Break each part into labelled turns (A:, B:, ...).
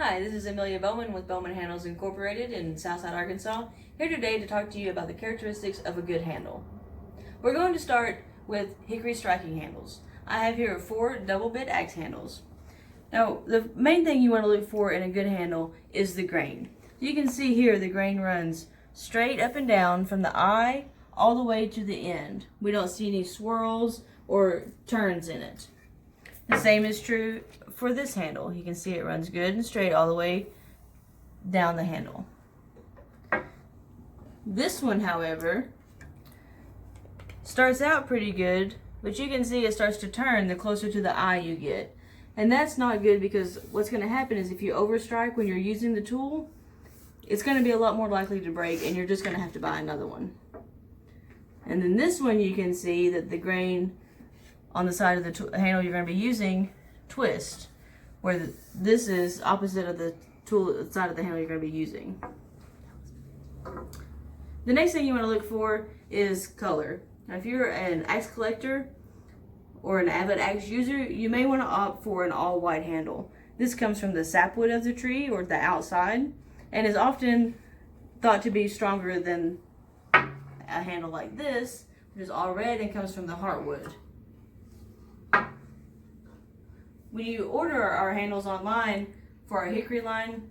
A: Hi, this is Amelia Bowman with Bowman Handles Incorporated in Southside, Arkansas, here today to talk to you about the characteristics of a good handle. We're going to start with hickory striking handles. I have here 4 double bit axe handles. Now, the main thing you want to look for in a good handle is the grain. You can see here the grain runs straight up and down from the eye all the way to the end. We don't see any swirls or turns in it. The same is true for this handle. You can see it runs good and straight all the way down the handle. This one, however, starts out pretty good, but you can see it starts to turn the closer to the eye you get. And that's not good, because what's going to happen is if you overstrike when you're using the tool, it's going to be a lot more likely to break, and you're just going to have to buy another one. And then this one, you can see that the grain on the side of the handle you're going to be using twist, where this is opposite of the tool side of the handle you're going to be using. The next thing you want to look for is color. Now, if you're an axe collector or an avid axe user, you may want to opt for an all white handle. This comes from the sapwood of the tree or the outside, and is often thought to be stronger than a handle like this, which is all red and comes from the heartwood. When you order our handles online for our hickory line,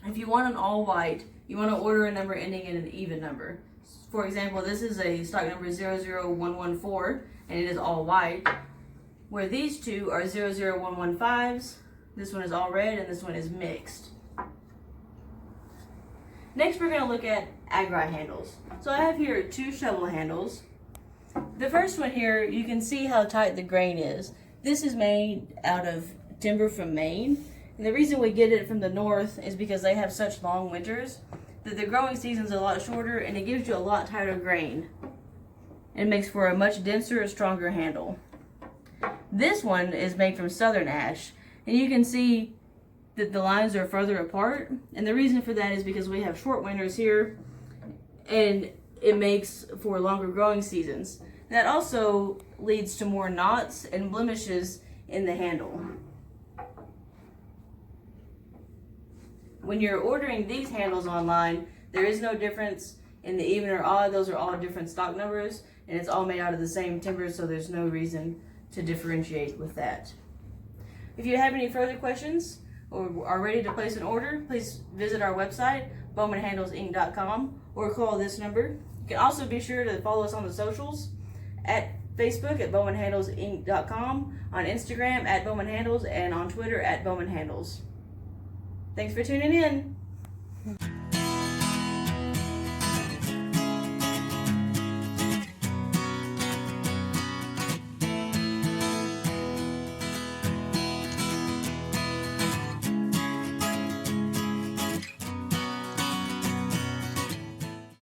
A: if you want an all white, you want to order a number ending in an even number. For example, this is a stock number 00114, and it is all white, where these two are 00115s. This one is all red and this one is mixed. Next, we're going to look at agri handles. So I have here 2 shovel handles. The first one here, you can see how tight the grain is. This is made out of timber from Maine. And the reason we get it from the north is because they have such long winters that the growing season's a lot shorter, and it gives you a lot tighter grain. It makes for a much denser and stronger handle. This one is made from southern ash, and you can see that the lines are further apart, and the reason for that is because we have short winters here, and it makes for longer growing seasons. That also leads to more knots and blemishes in the handle. When you're ordering these handles online, there is no difference in the even or odd. Those are all different stock numbers, and it's all made out of the same timber, so there's no reason to differentiate with that. If you have any further questions or are ready to place an order, please visit our website, bowmanhandlesinc.com, or call this number. You can also be sure to follow us on the socials, at Facebook at bowmanhandlesinc.com, on Instagram at bowmanhandles, and on Twitter at bowmanhandles. Thanks for tuning in.